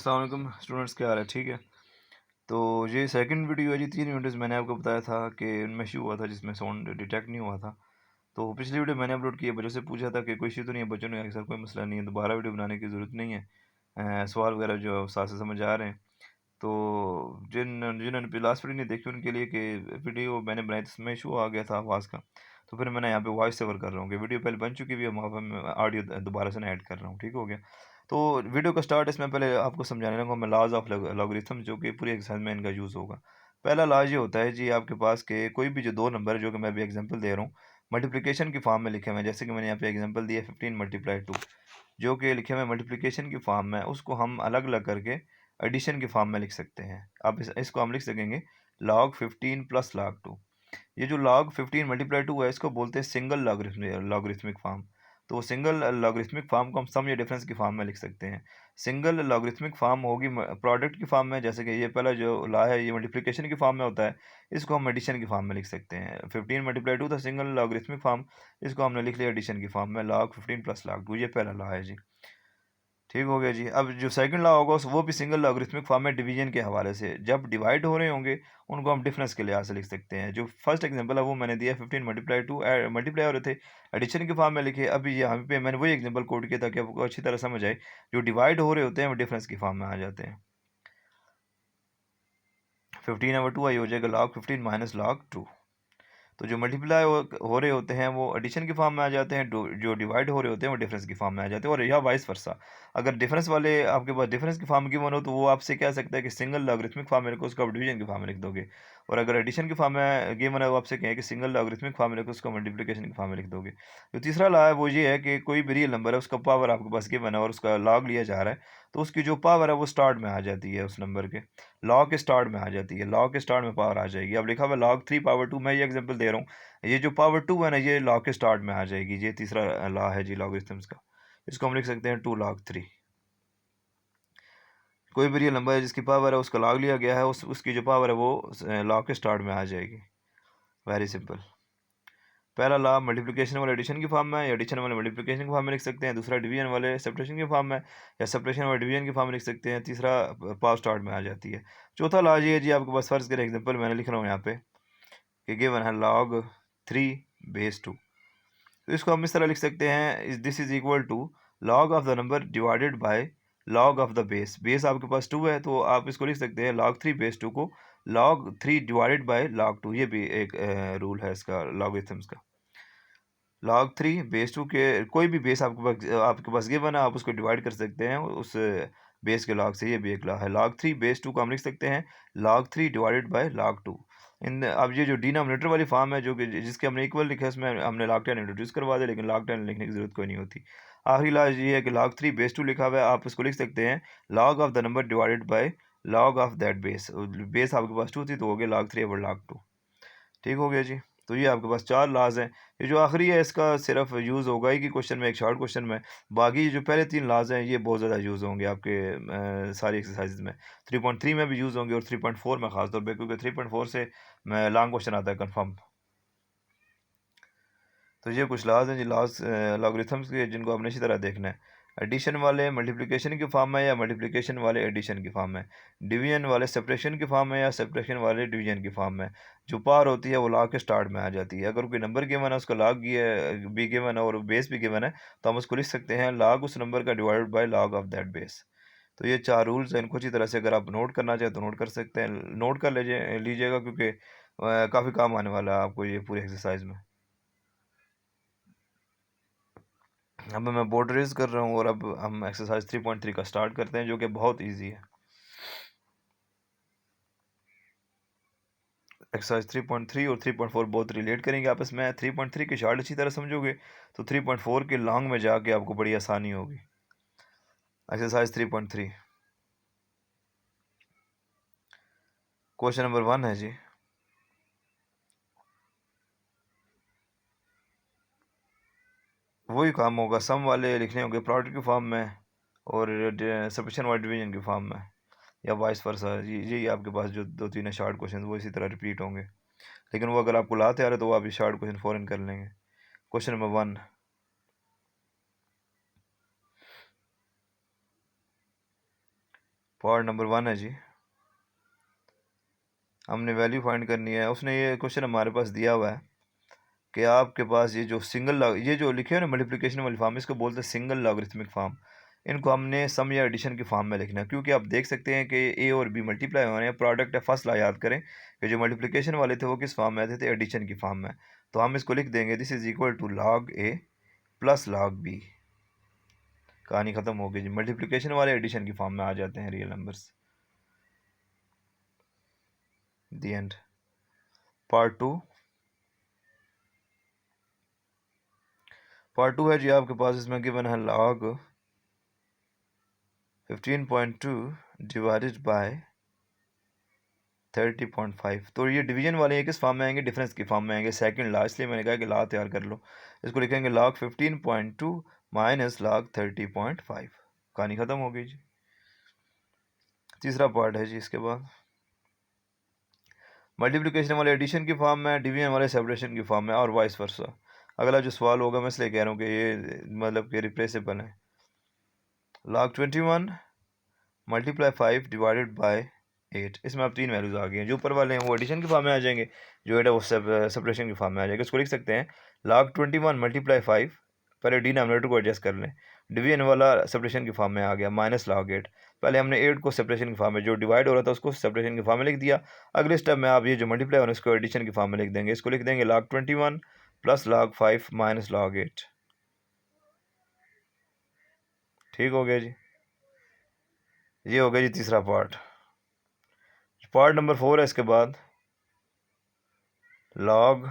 अस्सलाम वालेकुम स्टूडेंट्स, क्या हाल है? ठीक है। तो ये सेकंड वीडियो है जी। 3 वीडियोस मैंने आपको बताया था कि उनमें इशू हुआ था जिसमें साउंड डिटेक्ट नहीं हुआ था। तो पिछली वीडियो मैंने अपलोड की है, बच्चों से पूछा था कि कोई इशू तो नहीं है। बच्चों ने कहा कि सर कोई मसला नहीं है, दोबारा वीडियो बनाने की ज़रूरत नहीं है। सवाल वगैरह जो है साथ से समझ आ रहे हैं। तो जिन्होंने लास्ट वीडियो नहीं देखी उनके लिए कि वीडियो मैंने बनाई तो उसमें इशू आ गया था आवाज़ का। तो फिर मैंने यहाँ पे वॉइस ओवर कर रहा हूँ कि वीडियो पहले बन चुकी हुई है, वहाँ पर मैं ऑडियो दोबारा से ऐड कर रहा हूँ। ठीक हो गया। तो वीडियो का स्टार्ट इसमें पहले आपको समझाने लगा मैं लॉज ऑफ लॉगरिथम, जो कि पूरी एग्जाम में इनका यूज़ होगा। पहला लॉज ये होता है जी आपके पास के कोई भी जो दो नंबर है, जो कि मैं अभी एग्जांपल दे रहा हूँ, मल्टीप्लिकेशन की फॉर्म में लिखे हुए हैं। जैसे कि मैंने यहाँ पे एग्जांपल दिया 15 × 2, जो कि लिखे हुए मल्टीप्लिकेशन की फॉर्म में, उसको हम अलग अलग करके एडिशन की फॉर्म में लिख सकते हैं। अब इसको हम लिख सकेंगे log 15 + log 2। ये जो log 15 मल्टीप्लाई 2 है, इसको बोलते हैं सिंगल लॉगरिथमिक फॉर्म। तो सिंगल लॉगरिथमिक फॉर्म को हम सम या डिफरेंस की फॉर्म में लिख सकते हैं। सिंगल लॉगरिथमिक फॉर्म होगी प्रोडक्ट की फॉर्म में, जैसे कि ये पहला जो ला है ये मल्टीप्लिकेशन की फॉर्म में होता है, इसको हम एडिशन की फॉर्म में लिख सकते हैं। 15 × 2 था सिंगल लॉगरिथमिक फॉर्म, इसको हमने लिख लिया एडिशन की फॉर्म में log 15 + log 2। ये पहला ला है जी। ठीक हो गया जी। अब जो सेकंड लॉ होगा वो भी सिंगल लॉगरिथमिक फॉर्म में डिवीजन के हवाले से, जब डिवाइड हो रहे होंगे उनको हम डिफरेंस के लिहाज से लिख सकते हैं। जो फर्स्ट एग्जांपल है वो मैंने दिया 15 × 2 मल्टीप्लाई हो रहे थे, एडिशन की फॉर्म में लिखे। अभी यहाँ पे मैंने वही एग्जांपल कोड किया ताकि आपको अच्छी तरह समझ आए। जो डिवाइड हो रहे होते हैं वो डिफरेंस की फॉर्म में आ जाते हैं। 15/2 आई हो जाएगा log 15 - log 2। तो जो मल्टीप्लाई हो रहे होते हैं वो एडिशन की फॉर्म में आ जाते हैं, जो डिवाइड हो रहे होते हैं वो डिफरेंस की फॉर्म में आ जाते हैं, और या वाइस वर्सा। अगर डिफरेंस वाले आपके पास डिफरेंस की फॉर्म गिवन हो तो वो आपसे कह सकता है कि सिंगल लॉगरिथमिक फॉर्म में लिखो, उसको आप डिवीजन की फॉर्म में लिख दोगे। और अगर एडिशन की फॉर्म में गिवन है वो आपसे कहे कि सिंगल लॉगरिथमिक फॉर्म में लिखो, उसको मल्टीप्लिकेशन की फॉर्म में लिख दोगे। जो तीसरा लॉ है वो ये है कि कोई भी रियल नंबर है, उसका पावर आपके पास गिवन है और उसका लॉग लिया जा रहा है, तो उसकी जो पावर है वो स्टार्ट में आ जाती है, उस नंबर के लॉग के स्टार्ट में आ जाती है। लॉग के स्टार्ट में पावर आ जाएगी। अब लिखा हुआ log 3/2, मैं ये एग्जांपल दे रहा हूँ। ये जो पावर 2 है ना, ये लॉग के स्टार्ट में आ जाएगी। ये तीसरा लॉ है जी लॉगरिथम्स का। इसको हम लिख सकते हैं 2 log 3। कोई भी रियल नंबर है जिसकी पावर है उसका लॉग लिया गया है, उसकी जो पावर है वो लॉग के स्टार्ट में आ जाएगी। Very simple. पहला लॉ मल्टीप्लिकेशन वाले एडिशन की फॉर्म में, या एडिशन वाले मल्टीप्लिकेशन की फॉर्म में लिख सकते हैं। दूसरा डिवीजन वाले सेपरेशन की फॉर्म में, या सेपरेशन वाले डिवीजन की फॉर्म में लिख सकते हैं। तीसरा पावर स्टार्ट में आ जाती है। चौथा लॉ ये है जी आपके पास, फर्ज करें एग्जांपल मैंने लिख रहा हूँ यहाँ पे कि गिवन है log 3/2। तो इसको हम इस तरह लिख सकते हैं, this is equal to log of the number divided by log of the base. Base आपके पास 2 है तो आप इसको लिख सकते हैं log 3/2 को log 3 डिवाइडेड बाय log 2। ये भी एक रूल है इसका लॉगरिथम्स का। log 3/2 के कोई भी बेस आपके पास गिवन है, आप उसको डिवाइड कर सकते हैं उस बेस के log से। ये भी एक लॉ है। log 3/2 को हम लिख सकते हैं log 3 डिवाइडेड बाय log 2। इन अब ये जो डिनोमिनेटर वाली फॉर्म है, जो कि जिसके हमने इक्वल लिखा है, इसमें हमने log 10 इंट्रोड्यूस करवा दिया, लेकिन log 10 लिखने की जरूरत कोई नहीं होती। आखिरी लॉ ये है कि log 3/2 लिखा हुआ है, आप इसको लिख सकते हैं log of the number divided by log of that base. Base आपके पास 2 थी तो हो गया log 3/log 2। ठीक हो गया जी। तो ये आपके पास 4 लॉज हैं। ये जो आखिरी है इसका सिर्फ यूज़ होगा ही कि क्वेश्चन में, एक शॉर्ट क्वेश्चन में। बाकी ये जो पहले 3 लॉज हैं ये बहुत ज़्यादा यूज़ होंगे आपके सारी एक्सरसाइज में। 3.3 में भी यूज़ होंगे और 3.4 में खास तौर पे, क्योंकि 3.4 से लॉन्ग क्वेश्चन आता है कन्फर्म। तो ये कुछ लॉज हैं जी, लॉगरिथम्स के, जिनको आपने इसी तरह देखना है। एडिशन वाले मल्टीप्लिकेशन की फॉर्म में, या मल्टीप्लिकेशन वाले एडिशन की फॉर्म में। डिवीजन वाले सेपरेशन की फॉर्म में, या सेपरेशन वाले डिवीजन की फॉर्म में। जो पावर होती है वो लॉग के स्टार्ट में आ जाती है। अगर कोई नंबर गिवन है, उसका लॉग भी गिवन है और बेस भी गिवन है, तो हम उसको लिख सकते हैं लॉग उस नंबर का divided by log of that base. तो ये 4 रूल्स हैं। इनको अच्छी तरह से अगर आप नोट करना चाहें तो नोट कर सकते हैं, नोट कर लीजिएगा, क्योंकि काफ़ी काम आने वाला है आपको ये पूरी एक्सरसाइज में। अब मैं बोर्ड रेज कर रहा हूँ और अब हम एक्सरसाइज 3.3 का स्टार्ट करते हैं, जो कि बहुत इजी है। एक्सरसाइज 3.3 और 3.4 बहुत रिलेट करेंगे आपस में। 3.3 की शार्ट अच्छी तरह समझोगे तो 3.4 के लॉन्ग में जाके आपको बड़ी आसानी होगी। एक्सरसाइज 3.3 क्वेश्चन नंबर 1 है जी। वही काम होगा, सम वाले लिखने होंगे प्रोडक्ट की फॉर्म में, और सब्ट्रैक्शन वाले डिवीजन की फॉर्म में, या वाइस वर्सा। यही आपके पास जो 2-3 शार्ट क्वेश्चन वो इसी तरह रिपीट होंगे। लेकिन वो अगर आपको लाते आ रहे तो वो आप ये शार्ट क्वेश्चन फ़ौरन कर लेंगे। क्वेश्चन नंबर 1, पार्ट नंबर 1 है जी। हमने वैल्यू फाइंड करनी है। उसने ये क्वेश्चन हमारे पास दिया हुआ है कि आपके पास ये जो ये जो लिखे हुए ना मल्टीप्लिकेशन वाली फॉर्म, इसको बोलते हैं सिंगल लॉगरिथमिक फॉर्म। इनको हमने सम या एडिशन की फॉर्म में लिखना है, क्योंकि आप देख सकते हैं कि ए और बी मल्टीप्लाई हो रहे हैं, प्रोडक्ट है फर्स्ट ला। याद करें कि जो मल्टीप्लिकेशन वाले थे वो किस फॉर्म में आते थे, एडिशन की फॉर्म में। तो हम इसको लिख देंगे this is equal to log A plus log B. कहानी ख़त्म हो गई जी। मल्टीप्लिकेशन वाले एडिशन की फॉर्म में आ जाते हैं real numbers. The end. Part 2। Part 2 है जी आपके पास। इसमें गिवन है लॉग 15.2 डिवाइडेड बाय 30.5। तो ये डिवीजन वाले हैं, किस फॉर्म में आएंगे, डिफरेंस की फॉर्म में आएंगे। सेकंड ला, इसलिए मैंने कहा कि ला तैयार कर लो। इसको लिखेंगे लॉग 15.2 माइनस लॉग 30.5। कहानी ख़त्म हो गई जी। तीसरा पार्ट है जी इसके बाद। मल्टीप्लिकेशन वाले एडिशन की फॉर्म में, डिवीजन वाले सेपरेशन की फॉर्म में, और वाइस वर्सा। अगला जो सवाल होगा मैं इसलिए कह रहा हूँ कि ये मतलब कि रिप्लेसेबल है। Log 21 multiply 5 divided by 8। इसमें अब 3 वैल्यूज आ गई हैं। जो ऊपर वाले हैं वो एडिशन के फॉर्म में आ जाएंगे, जो 8 है वो सेपरेशन के फॉर्म में आ जाएगा। इसको लिख सकते हैं log 21 मल्टीप्लाई 5। पहले डिनोमिनेटर को एडजस्ट कर लें। डिवीजन वाला सेपरेशन की फॉर्म में आ गया माइनस log 8। पहले हमने 8 को सेपरेशन की फॉर्म में, जो डिवाइड हो रहा था उसको सेपरेशन की फॉर्म में लिख दिया। अगले स्टेप में आप ये जो मल्टीप्लाई हो रहा है उसको एडिशन की फॉर्म में लिख देंगे। इसको लिख देंगे log 21 plus log 5 minus log 8। ठीक हो गया जी। ये हो गया जी तीसरा पार्ट। पार्ट नंबर 4 है इसके बाद। log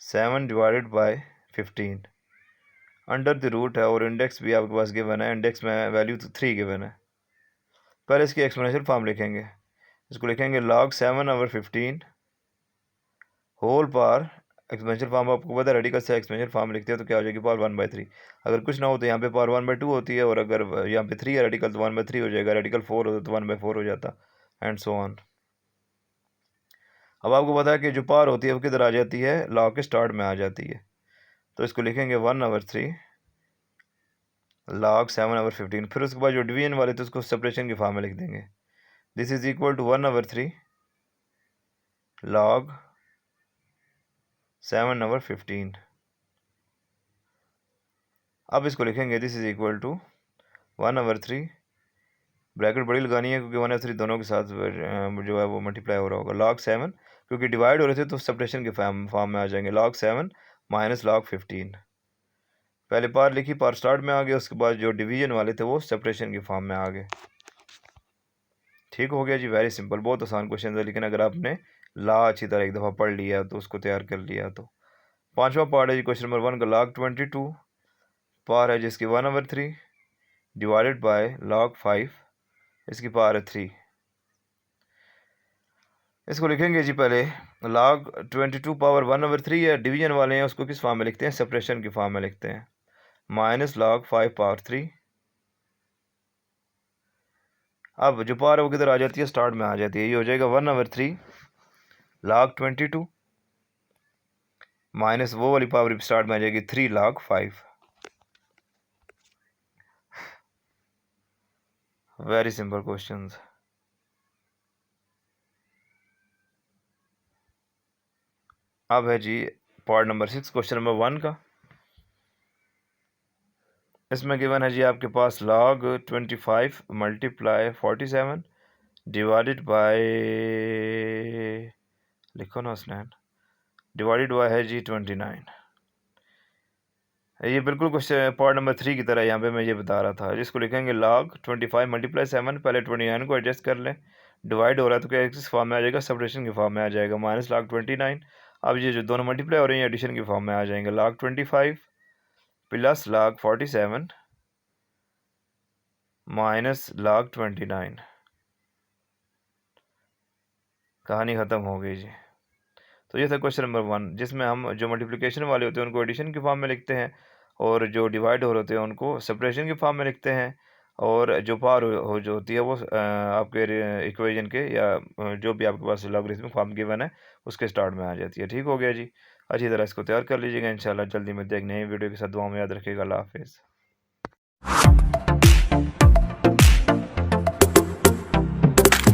7 divided by 15 under the root है, और इंडेक्स भी आपके पास गिवन है। इंडेक्स में वैल्यू तो 3 गिवन है। पहले इसकी एक्सपोनेंशियल फॉर्म लिखेंगे। इसको लिखेंगे log 7 over 15 whole power. Exponential form आपको पता है, रेडिकल से एक्सपोनेंशियल फॉर्म लिखते हैं तो क्या हो जाएगी, पावर 1/3। अगर कुछ ना हो तो यहाँ पे पावर 1/2 होती है, और अगर यहाँ पे 3 है रेडिकल तो 1/3 हो जाएगा। रेडिकल 4 होता तो 1/4 हो जाता, एंड सो ऑन। अब आपको पता है कि जो पावर होती है वो किधर आ जाती है, लॉग के स्टार्ट में आ जाती है। तो इसको लिखेंगे 1/3 log 7/15। फिर उसके बाद जो डिवीजन वाले थे उसको सेपरेशन की फॉर्म में लिख देंगे। This is equal to 1/3 log 7/15। अब इसको लिखेंगे this is equal to 1/3, bracket बड़ी लगानी है क्योंकि 1/3 दोनों के साथ जो है वो मल्टीप्लाई हो रहा होगा। log 7 क्योंकि डिवाइड हो रहे थे तो सेपरेशन के फॉर्म में आ जाएंगे। log 7 minus log 15। पहले पार लिखी, पार स्टार्ट में आ गया। उसके बाद जो डिवीजन वाले थे वो सेपरेशन की फॉर्म में आ गए। ठीक हो गया जी। वेरी सिंपल, बहुत आसान क्वेश्चन है, लेकिन अगर आपने ला अच्छी तरह एक दफ़ा पढ़ लिया तो उसको तैयार कर लिया तो। पांचवा पार्ट है जी क्वेश्चन नंबर 1 का। log 22 पार है जिसकी 1/3 डिवाइडेड बाय log 5, इसकी पावर है 3। इसको लिखेंगे जी पहले log 22 पावर 1/3 है, डिवीजन वाले हैं उसको किस फॉर्म में लिखते हैं, सेपरेशन की फॉर्म में लिखते हैं, माइनस log 5 पावर 3। अब जो पावर है वो किधर आ जाती है, स्टार्ट में आ जाती है। ये हो जाएगा 1/3 log 22 माइनस वो वाली पावर स्टार्ट में आ जाएगी 3 log 5। Very simple questions. अब है जी पार्ट नंबर 6 क्वेश्चन नंबर 1 का। इसमें गिवन है जी आपके पास log 25 मल्टीप्लाई 47 डिवाइडेड बाय, लिखो ना उसने, डिवाइडेड बाय है जी 29। ये बिल्कुल क्वेश्चन पार्ट नंबर 3 की तरह यहाँ पे मैं ये बता रहा था। जिसको लिखेंगे log 25 मल्टीप्लाई 7, पहले 29 को एडजस्ट कर लें। डिवाइड हो रहा है तो क्या किस फॉर्म में आ जाएगा, सेपरेशन की फॉर्म में आ जाएगा, माइनस log 29। अब ये जो दोनों मल्टीप्लाई हो रही हैं एडिशन की फॉर्म में आ जाएंगे। log 25 plus log 47 minus log 29। कहानी ख़त्म हो गई जी। तो ये था क्वेश्चन नंबर 1, जिसमें हम जो मल्टीप्लिकेशन वाले होते हैं उनको एडिशन की फॉर्म में लिखते हैं, और जो डिवाइड हो रहे होते हैं उनको सेपरेशन की फॉर्म में लिखते हैं, और जो पावर हो जो होती है वो आपके इक्वेशन के या जो भी आपके पास लॉगरिथमिक फॉर्म गिवन है उसके स्टार्ट में आ जाती है। ठीक हो गया जी। अच्छी तरह इसको तैयार कर लीजिएगा। इंशाल्लाह जल्दी मिलते हैं एक नई वीडियो के साथ। दुआ में याद रखिएगा। अल्लाह हाफिज़।